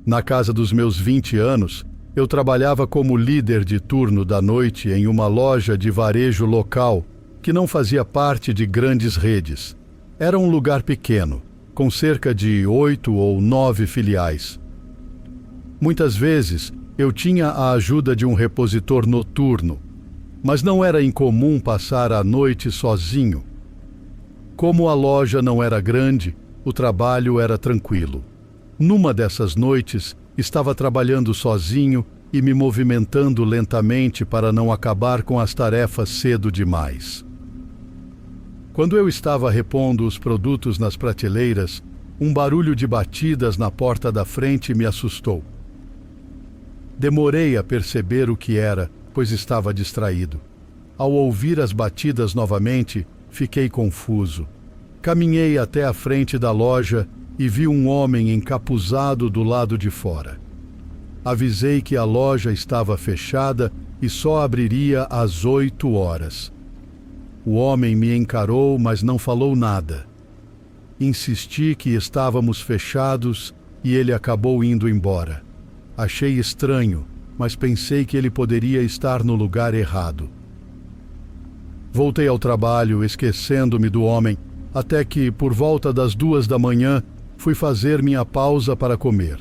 Na casa dos meus 20 anos, eu trabalhava como líder de turno da noite em uma loja de varejo local que não fazia parte de grandes redes. Era um lugar pequeno, com cerca de 8 ou 9 filiais. Muitas vezes, eu tinha a ajuda de um repositor noturno, mas não era incomum passar a noite sozinho. Como a loja não era grande, o trabalho era tranquilo. Numa dessas noites, estava trabalhando sozinho e me movimentando lentamente para não acabar com as tarefas cedo demais. Quando eu estava repondo os produtos nas prateleiras, um barulho de batidas na porta da frente me assustou. Demorei a perceber o que era, pois estava distraído. Ao ouvir as batidas novamente, fiquei confuso. Caminhei até a frente da loja e vi um homem encapuzado do lado de fora. Avisei que a loja estava fechada e só abriria às 8 horas. O homem me encarou, mas não falou nada. Insisti que estávamos fechados e ele acabou indo embora. Achei estranho, mas pensei que ele poderia estar no lugar errado. Voltei ao trabalho, esquecendo-me do homem, até que, por volta das 2 da manhã, fui fazer minha pausa para comer.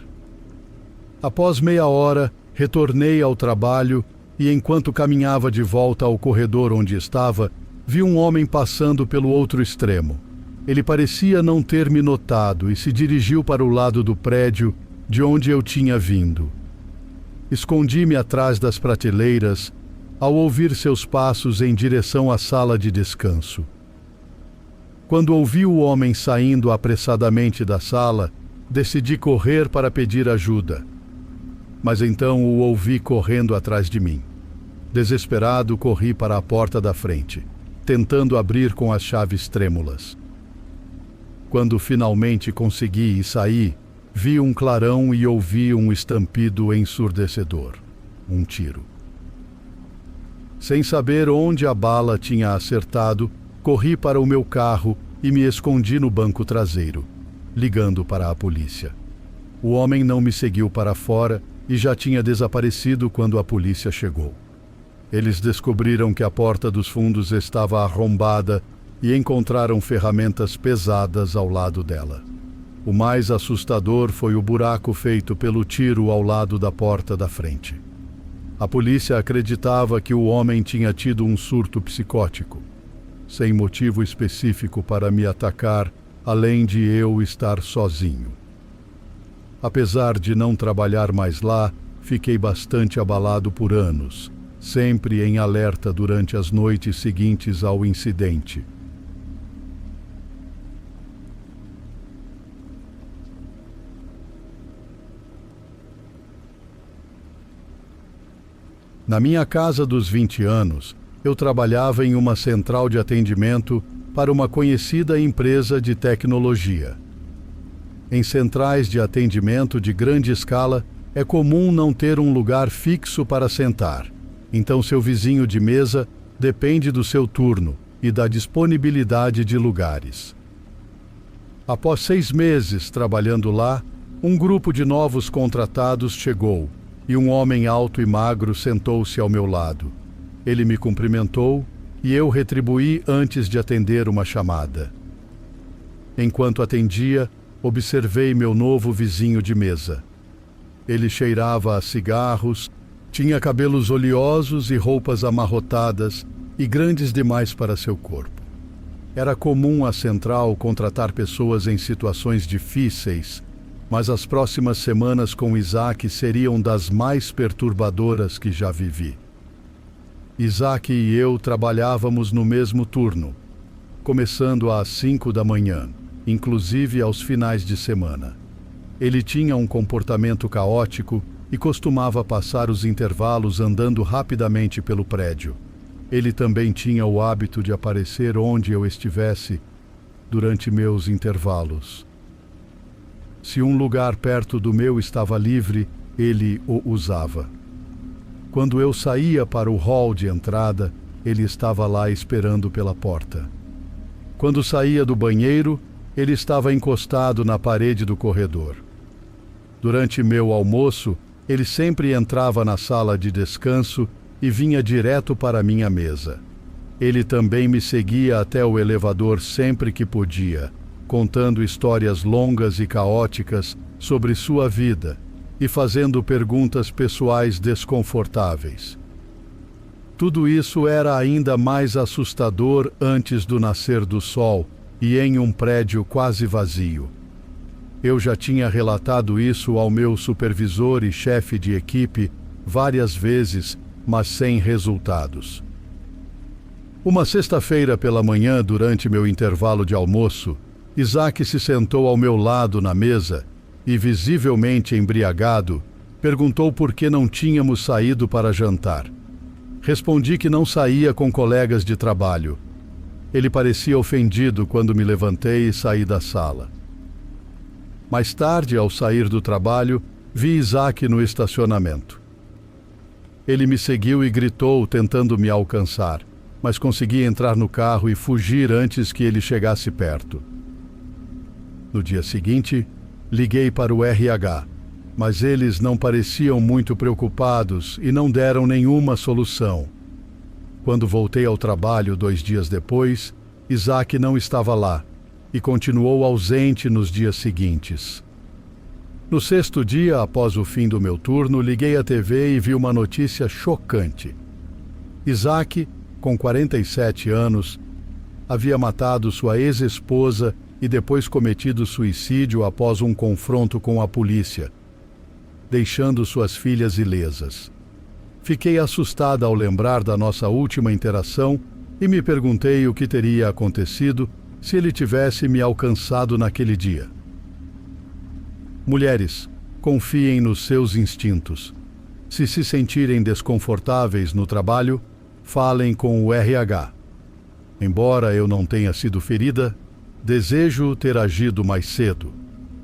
Após meia hora, retornei ao trabalho e, enquanto caminhava de volta ao corredor onde estava, vi um homem passando pelo outro extremo. Ele parecia não ter me notado e se dirigiu para o lado do prédio de onde eu tinha vindo. Escondi-me atrás das prateleiras ao ouvir seus passos em direção à sala de descanso. Quando ouvi o homem saindo apressadamente da sala, decidi correr para pedir ajuda. Mas então o ouvi correndo atrás de mim. Desesperado, corri para a porta da frente, tentando abrir com as chaves trêmulas. Quando finalmente consegui e saí, vi um clarão e ouvi um estampido ensurdecedor. Um tiro. Sem saber onde a bala tinha acertado, corri para o meu carro e me escondi no banco traseiro, ligando para a polícia. O homem não me seguiu para fora e já tinha desaparecido quando a polícia chegou. Eles descobriram que a porta dos fundos estava arrombada e encontraram ferramentas pesadas ao lado dela. O mais assustador foi o buraco feito pelo tiro ao lado da porta da frente. A polícia acreditava que o homem tinha tido um surto psicótico, sem motivo específico para me atacar, além de eu estar sozinho. Apesar de não trabalhar mais lá, fiquei bastante abalado por anos, sempre em alerta durante as noites seguintes ao incidente. Na minha casa dos 20 anos, eu trabalhava em uma central de atendimento para uma conhecida empresa de tecnologia. Em centrais de atendimento de grande escala, é comum não ter um lugar fixo para sentar, então seu vizinho de mesa depende do seu turno e da disponibilidade de lugares. Após 6 meses trabalhando lá, um grupo de novos contratados chegou e um homem alto e magro sentou-se ao meu lado. Ele me cumprimentou e eu retribuí antes de atender uma chamada. Enquanto atendia, observei meu novo vizinho de mesa. Ele cheirava a cigarros, tinha cabelos oleosos e roupas amarrotadas e grandes demais para seu corpo. Era comum a central contratar pessoas em situações difíceis, mas as próximas semanas com Isaac seriam das mais perturbadoras que já vivi. Isaac e eu trabalhávamos no mesmo turno, começando às 5 da manhã, inclusive aos finais de semana. Ele tinha um comportamento caótico e costumava passar os intervalos andando rapidamente pelo prédio. Ele também tinha o hábito de aparecer onde eu estivesse durante meus intervalos. Se um lugar perto do meu estava livre, ele o usava. Quando eu saía para o hall de entrada, ele estava lá esperando pela porta. Quando saía do banheiro, ele estava encostado na parede do corredor. Durante meu almoço, ele sempre entrava na sala de descanso e vinha direto para minha mesa. Ele também me seguia até o elevador sempre que podia, contando histórias longas e caóticas sobre sua vida e fazendo perguntas pessoais desconfortáveis. Tudo isso era ainda mais assustador antes do nascer do sol e em um prédio quase vazio. Eu já tinha relatado isso ao meu supervisor e chefe de equipe várias vezes, mas sem resultados. Uma sexta-feira pela manhã, durante meu intervalo de almoço, Isaac se sentou ao meu lado na mesa e, visivelmente embriagado, perguntou por que não tínhamos saído para jantar. Respondi que não saía com colegas de trabalho. Ele parecia ofendido quando me levantei e saí da sala. Mais tarde, ao sair do trabalho, vi Isaac no estacionamento. Ele me seguiu e gritou, tentando me alcançar, mas consegui entrar no carro e fugir antes que ele chegasse perto. No dia seguinte, liguei para o RH, mas eles não pareciam muito preocupados e não deram nenhuma solução. Quando voltei ao trabalho 2 dias depois, Isaac não estava lá e continuou ausente nos dias seguintes. No 6º dia, após o fim do meu turno, liguei à TV e vi uma notícia chocante. Isaac, com 47 anos, havia matado sua ex-esposa e depois cometido suicídio após um confronto com a polícia, deixando suas filhas ilesas. Fiquei assustada ao lembrar da nossa última interação e me perguntei o que teria acontecido se ele tivesse me alcançado naquele dia. Mulheres, confiem nos seus instintos. Se sentirem desconfortáveis no trabalho, falem com o RH. Embora eu não tenha sido ferida, desejo ter agido mais cedo.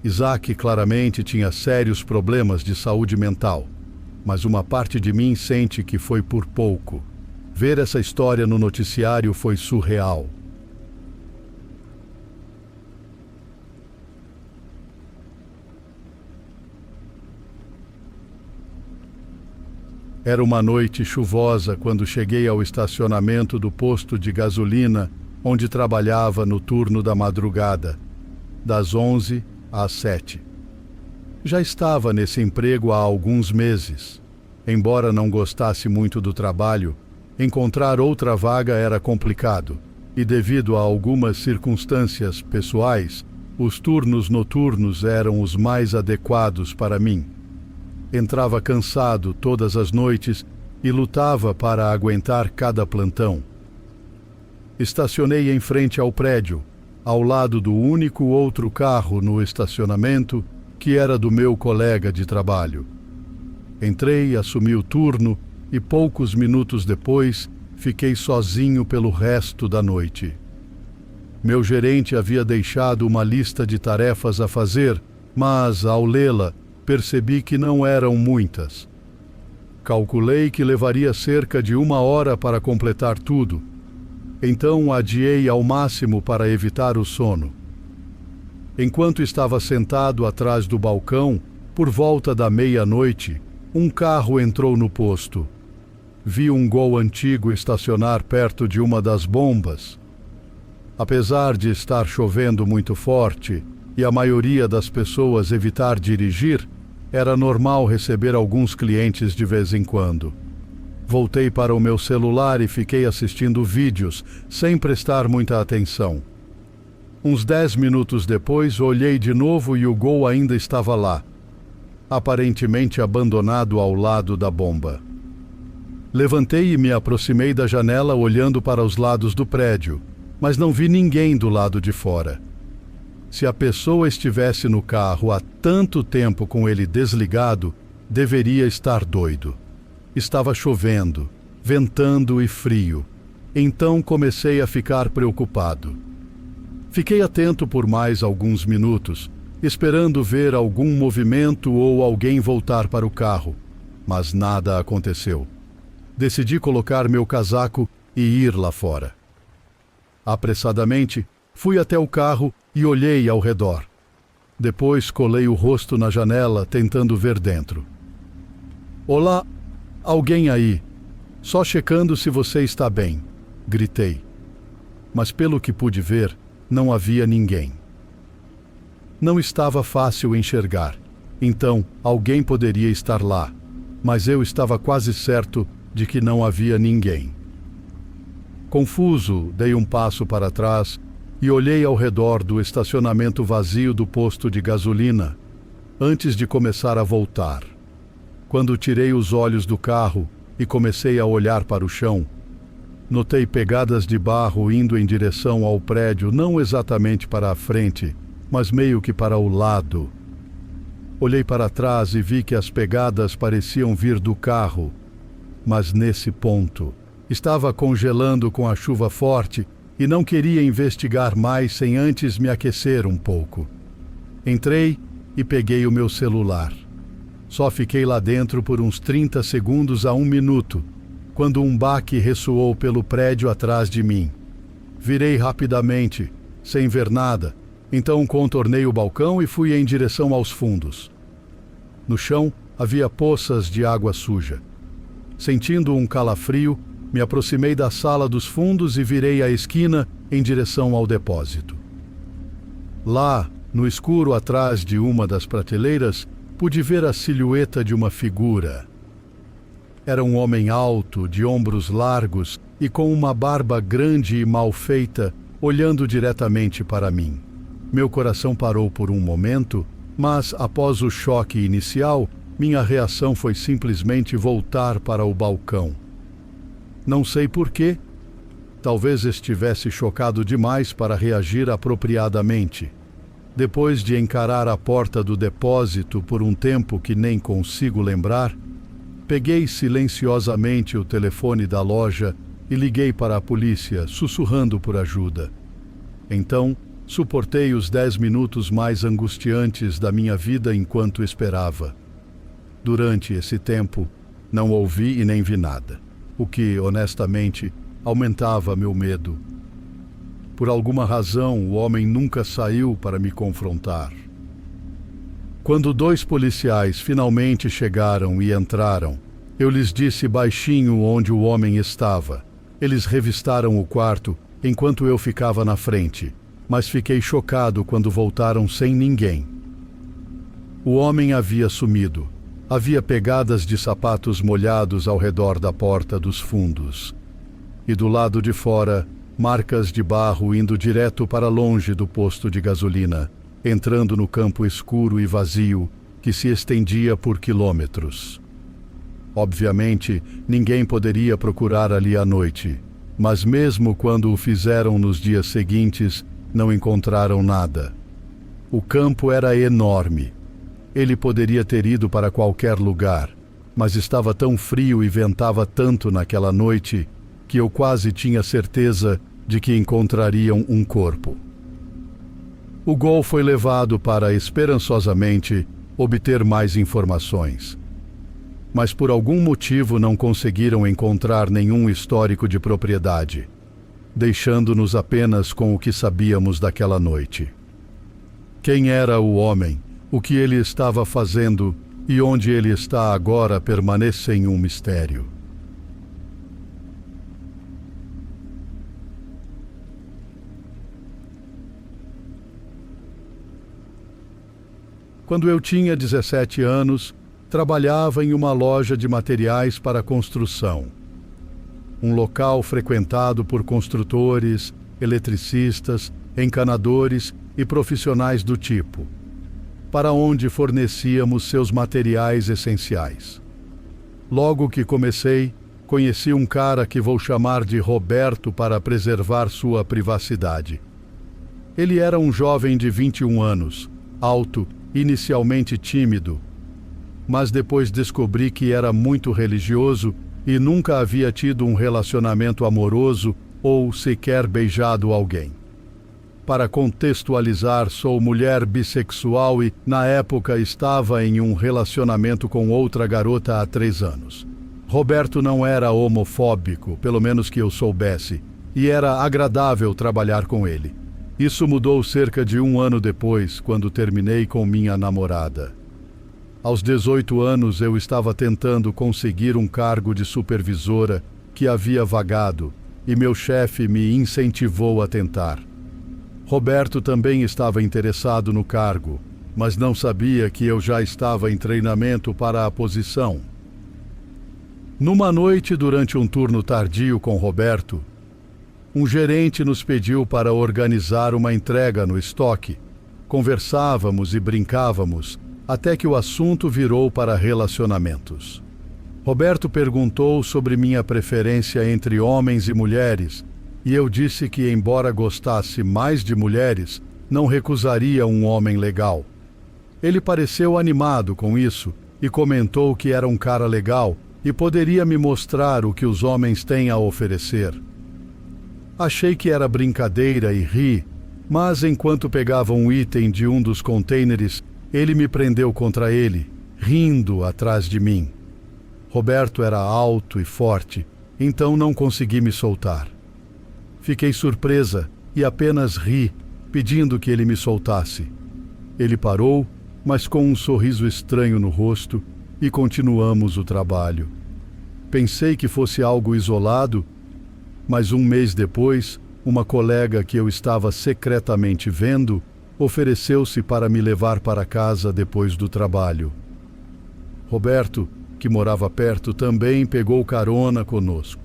Isaac claramente tinha sérios problemas de saúde mental, mas uma parte de mim sente que foi por pouco. Ver essa história no noticiário foi surreal. Era uma noite chuvosa quando cheguei ao estacionamento do posto de gasolina onde trabalhava no turno da madrugada, das 11 às 7. Já estava nesse emprego há alguns meses. Embora não gostasse muito do trabalho, encontrar outra vaga era complicado, e devido a algumas circunstâncias pessoais, os turnos noturnos eram os mais adequados para mim. Entrava cansado todas as noites e lutava para aguentar cada plantão. Estacionei em frente ao prédio, ao lado do único outro carro no estacionamento, que era do meu colega de trabalho. Entrei, assumi o turno e poucos minutos depois fiquei sozinho pelo resto da noite. Meu gerente havia deixado uma lista de tarefas a fazer, mas, ao lê-la, percebi que não eram muitas. Calculei que levaria cerca de 1 hora para completar tudo. Então adiei ao máximo para evitar o sono. Enquanto estava sentado atrás do balcão, por volta da meia-noite, um carro entrou no posto. Vi um Gol antigo estacionar perto de uma das bombas. Apesar de estar chovendo muito forte e a maioria das pessoas evitar dirigir, era normal receber alguns clientes de vez em quando. Voltei para o meu celular e fiquei assistindo vídeos, sem prestar muita atenção. Uns 10 minutos depois, olhei de novo e o Gol ainda estava lá, aparentemente abandonado ao lado da bomba. Levantei e me aproximei da janela olhando para os lados do prédio, mas não vi ninguém do lado de fora. Se a pessoa estivesse no carro há tanto tempo com ele desligado, deveria estar doido. Estava chovendo, ventando e frio. Então comecei a ficar preocupado. Fiquei atento por mais alguns minutos, esperando ver algum movimento ou alguém voltar para o carro, mas nada aconteceu. Decidi colocar meu casaco e ir lá fora. Apressadamente, fui até o carro e olhei ao redor. Depois colei o rosto na janela, tentando ver dentro. Olá, alguém aí? Só checando se você está bem, gritei. Mas pelo que pude ver, não havia ninguém. Não estava fácil enxergar, então alguém poderia estar lá, mas eu estava quase certo de que não havia ninguém. Confuso, dei um passo para trás e olhei ao redor do estacionamento vazio do posto de gasolina, antes de começar a voltar. Quando tirei os olhos do carro e comecei a olhar para o chão, notei pegadas de barro indo em direção ao prédio, não exatamente para a frente, mas meio que para o lado. Olhei para trás e vi que as pegadas pareciam vir do carro, mas nesse ponto estava congelando com a chuva forte e não queria investigar mais sem antes me aquecer um pouco. Entrei e peguei o meu celular. Só fiquei lá dentro por uns 30 segundos a 1 minuto, quando um baque ressoou pelo prédio atrás de mim. Virei rapidamente, sem ver nada, então contornei o balcão e fui em direção aos fundos. No chão havia poças de água suja. Sentindo um calafrio, me aproximei da sala dos fundos e virei a esquina em direção ao depósito. Lá, no escuro atrás de uma das prateleiras, pude ver a silhueta de uma figura. Era um homem alto, de ombros largos e com uma barba grande e mal feita, olhando diretamente para mim. Meu coração parou por um momento, mas após o choque inicial, minha reação foi simplesmente voltar para o balcão. Não sei porquê. Talvez estivesse chocado demais para reagir apropriadamente. Depois de encarar a porta do depósito por um tempo que nem consigo lembrar, peguei silenciosamente o telefone da loja e liguei para a polícia, sussurrando por ajuda. Então, suportei os 10 minutos mais angustiantes da minha vida enquanto esperava. Durante esse tempo, não ouvi e nem vi nada, o que, honestamente, aumentava meu medo. Por alguma razão, o homem nunca saiu para me confrontar. Quando 2 policiais finalmente chegaram e entraram, eu lhes disse baixinho onde o homem estava. Eles revistaram o quarto enquanto eu ficava na frente, mas fiquei chocado quando voltaram sem ninguém. O homem havia sumido. Havia pegadas de sapatos molhados ao redor da porta dos fundos. E do lado de fora, marcas de barro indo direto para longe do posto de gasolina, entrando no campo escuro e vazio que se estendia por quilômetros. Obviamente, ninguém poderia procurar ali à noite, mas mesmo quando o fizeram nos dias seguintes, não encontraram nada. O campo era enorme. Ele poderia ter ido para qualquer lugar, mas estava tão frio e ventava tanto naquela noite que eu quase tinha certeza de que encontrariam um corpo. O Gol foi levado para, esperançosamente, obter mais informações. Mas por algum motivo não conseguiram encontrar nenhum histórico de propriedade, deixando-nos apenas com o que sabíamos daquela noite. Quem era o homem, o que ele estava fazendo e onde ele está agora permanecem um mistério. Quando eu tinha 17 anos, trabalhava em uma loja de materiais para construção. Um local frequentado por construtores, eletricistas, encanadores e profissionais do tipo, para onde fornecíamos seus materiais essenciais. Logo que comecei, conheci um cara que vou chamar de Roberto para preservar sua privacidade. Ele era um jovem de 21 anos, alto, inicialmente tímido, mas depois descobri que era muito religioso e nunca havia tido um relacionamento amoroso ou sequer beijado alguém. Para contextualizar, sou mulher bissexual e, na época, estava em um relacionamento com outra garota há 3 anos. Roberto não era homofóbico, pelo menos que eu soubesse, e era agradável trabalhar com ele. Isso mudou cerca de 1 ano depois, quando terminei com minha namorada. Aos 18 anos eu estava tentando conseguir um cargo de supervisora que havia vagado, e meu chefe me incentivou a tentar. Roberto também estava interessado no cargo, mas não sabia que eu já estava em treinamento para a posição. Numa noite, durante um turno tardio com Roberto, um gerente nos pediu para organizar uma entrega no estoque. Conversávamos e brincávamos, até que o assunto virou para relacionamentos. Roberto perguntou sobre minha preferência entre homens e mulheres, e eu disse que, embora gostasse mais de mulheres, não recusaria um homem legal. Ele pareceu animado com isso e comentou que era um cara legal e poderia me mostrar o que os homens têm a oferecer. Achei que era brincadeira e ri, mas enquanto pegava um item de um dos contêineres, ele me prendeu contra ele, rindo atrás de mim. Roberto era alto e forte, então não consegui me soltar. Fiquei surpresa e apenas ri, pedindo que ele me soltasse. Ele parou, mas com um sorriso estranho no rosto, e continuamos o trabalho. Pensei que fosse algo isolado, mas 1 mês depois, uma colega que eu estava secretamente vendo ofereceu-se para me levar para casa depois do trabalho. Roberto, que morava perto, também pegou carona conosco.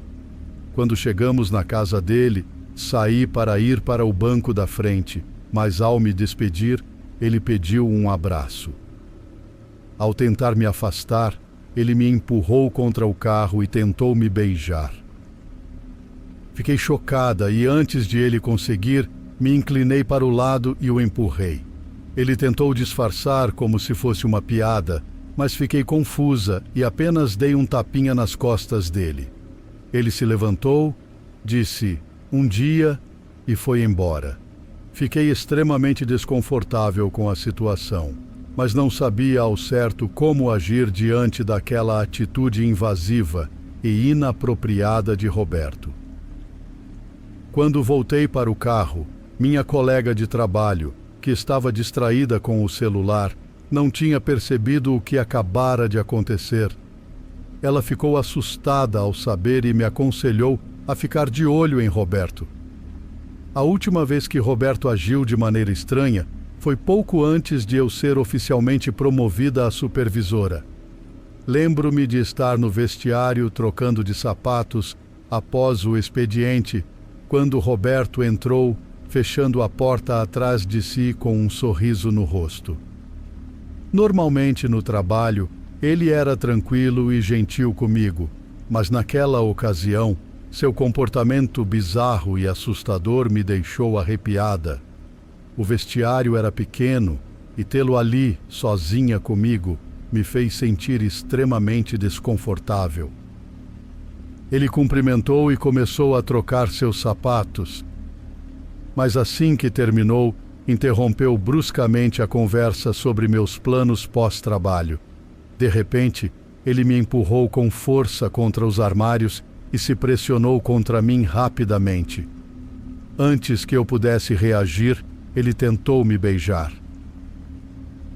Quando chegamos na casa dele, saí para ir para o banco da frente, mas ao me despedir, ele pediu um abraço. Ao tentar me afastar, ele me empurrou contra o carro e tentou me beijar. Fiquei chocada e, antes de ele conseguir, me inclinei para o lado e o empurrei. Ele tentou disfarçar como se fosse uma piada, mas fiquei confusa e apenas dei um tapinha nas costas dele. Ele se levantou, disse "um dia" e foi embora. Fiquei extremamente desconfortável com a situação, mas não sabia ao certo como agir diante daquela atitude invasiva e inapropriada de Roberto. Quando voltei para o carro, minha colega de trabalho, que estava distraída com o celular, não tinha percebido o que acabara de acontecer. Ela ficou assustada ao saber e me aconselhou a ficar de olho em Roberto. A última vez que Roberto agiu de maneira estranha foi pouco antes de eu ser oficialmente promovida a supervisora. Lembro-me de estar no vestiário trocando de sapatos após o expediente, quando Roberto entrou, fechando a porta atrás de si com um sorriso no rosto. Normalmente no trabalho, ele era tranquilo e gentil comigo, mas naquela ocasião, seu comportamento bizarro e assustador me deixou arrepiada. O vestiário era pequeno e tê-lo ali, sozinha comigo, me fez sentir extremamente desconfortável. Ele cumprimentou e começou a trocar seus sapatos, mas assim que terminou, interrompeu bruscamente a conversa sobre meus planos pós-trabalho. De repente, ele me empurrou com força contra os armários e se pressionou contra mim rapidamente. Antes que eu pudesse reagir, ele tentou me beijar.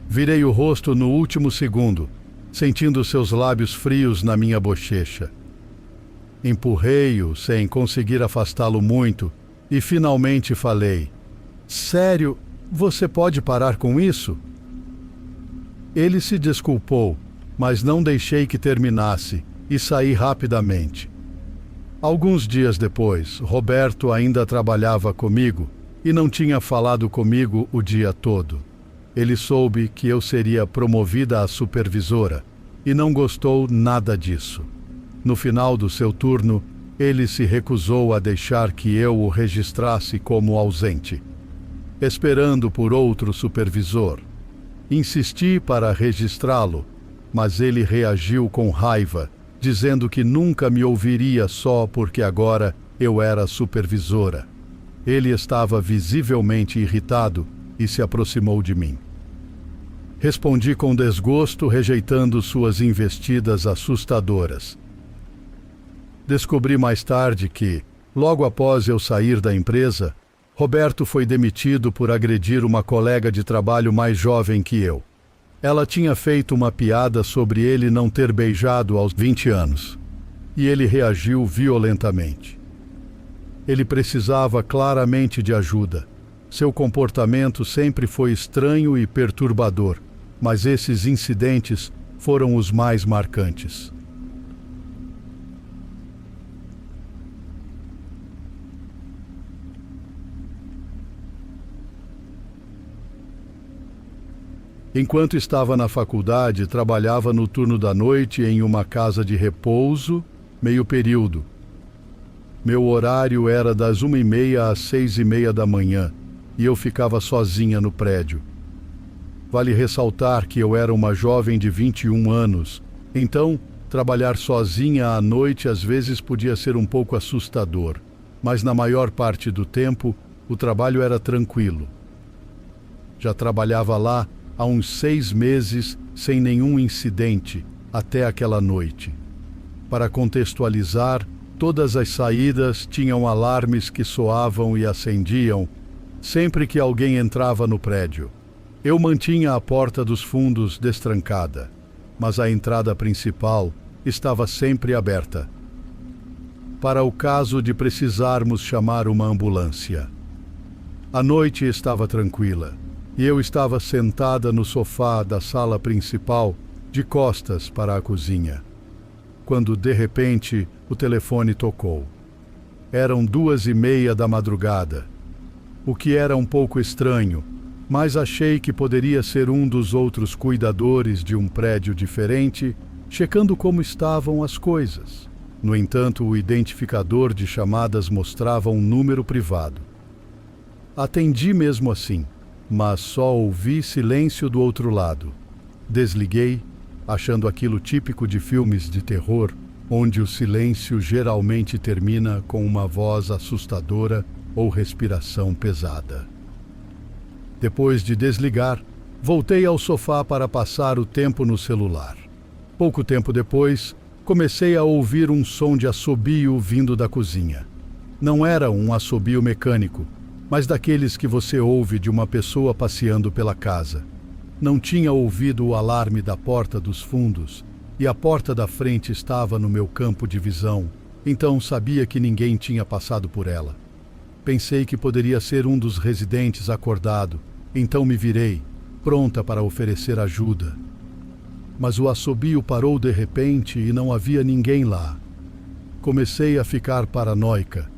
Virei o rosto no último segundo, sentindo seus lábios frios na minha bochecha. Empurrei-o sem conseguir afastá-lo muito e finalmente falei: "Sério, você pode parar com isso?" Ele se desculpou, mas não deixei que terminasse e saí rapidamente. Alguns dias depois, Roberto ainda trabalhava comigo e não tinha falado comigo o dia todo. Ele soube que eu seria promovida a supervisora e não gostou nada disso. No final do seu turno, ele se recusou a deixar que eu o registrasse como ausente, esperando por outro supervisor. Insisti para registrá-lo, mas ele reagiu com raiva, dizendo que nunca me ouviria só porque agora eu era supervisora. Ele estava visivelmente irritado e se aproximou de mim. Respondi com desgosto, rejeitando suas investidas assustadoras. Descobri mais tarde que, logo após eu sair da empresa, Roberto foi demitido por agredir uma colega de trabalho mais jovem que eu. Ela tinha feito uma piada sobre ele não ter beijado aos 20 anos, e ele reagiu violentamente. Ele precisava claramente de ajuda. Seu comportamento sempre foi estranho e perturbador, mas esses incidentes foram os mais marcantes. Enquanto estava na faculdade, trabalhava no turno da noite em uma casa de repouso, meio período. Meu horário era das 1h30 às 6h30 da manhã, e eu ficava sozinha no prédio. Vale ressaltar que eu era uma jovem de 21 anos, então trabalhar sozinha à noite às vezes podia ser um pouco assustador, mas na maior parte do tempo o trabalho era tranquilo. Já trabalhava lá há uns 6 meses sem nenhum incidente até aquela noite. Para contextualizar, todas as saídas tinham alarmes que soavam e acendiam sempre que alguém entrava no prédio. Eu mantinha a porta dos fundos destrancada, mas a entrada principal estava sempre aberta, para o caso de precisarmos chamar uma ambulância. A noite estava tranquila, e eu estava sentada no sofá da sala principal, de costas para a cozinha, quando de repente o telefone tocou. Eram 2h30 da madrugada, o que era um pouco estranho, mas achei que poderia ser um dos outros cuidadores de um prédio diferente, checando como estavam as coisas. No entanto, o identificador de chamadas mostrava um número privado. Atendi mesmo assim, mas só ouvi silêncio do outro lado. Desliguei, achando aquilo típico de filmes de terror, onde o silêncio geralmente termina com uma voz assustadora ou respiração pesada. Depois de desligar, voltei ao sofá para passar o tempo no celular. Pouco tempo depois, comecei a ouvir um som de assobio vindo da cozinha. Não era um assobio mecânico, mas daqueles que você ouve de uma pessoa passeando pela casa. Não tinha ouvido o alarme da porta dos fundos, e a porta da frente estava no meu campo de visão, então sabia que ninguém tinha passado por ela. Pensei que poderia ser um dos residentes acordado, então me virei, pronta para oferecer ajuda. Mas o assobio parou de repente e não havia ninguém lá. Comecei a ficar paranoica,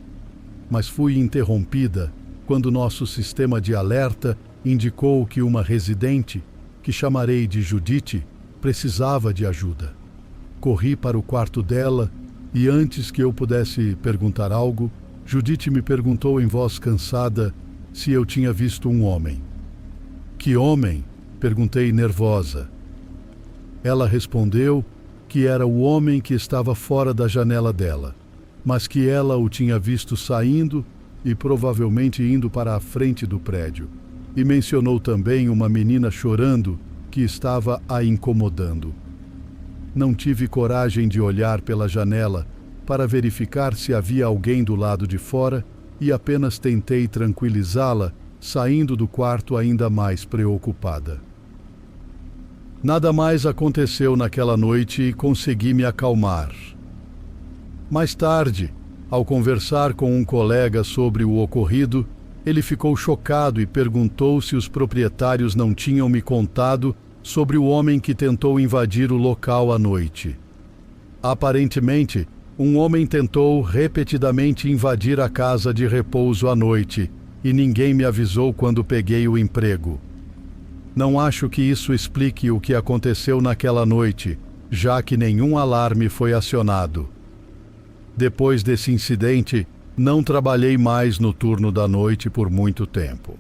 mas fui interrompida quando nosso sistema de alerta indicou que uma residente, que chamarei de Judite, precisava de ajuda. Corri para o quarto dela e antes que eu pudesse perguntar algo, Judite me perguntou em voz cansada se eu tinha visto um homem. Que homem? Perguntei nervosa. Ela respondeu que era o homem que estava fora da janela dela, mas que ela o tinha visto saindo e provavelmente indo para a frente do prédio, e mencionou também uma menina chorando que estava a incomodando. Não tive coragem de olhar pela janela para verificar se havia alguém do lado de fora e apenas tentei tranquilizá-la, saindo do quarto ainda mais preocupada. Nada mais aconteceu naquela noite e consegui me acalmar. Mais tarde, ao conversar com um colega sobre o ocorrido, ele ficou chocado e perguntou se os proprietários não tinham me contado sobre o homem que tentou invadir o local à noite. Aparentemente, um homem tentou repetidamente invadir a casa de repouso à noite e ninguém me avisou quando peguei o emprego. Não acho que isso explique o que aconteceu naquela noite, já que nenhum alarme foi acionado. Depois desse incidente, não trabalhei mais no turno da noite por muito tempo.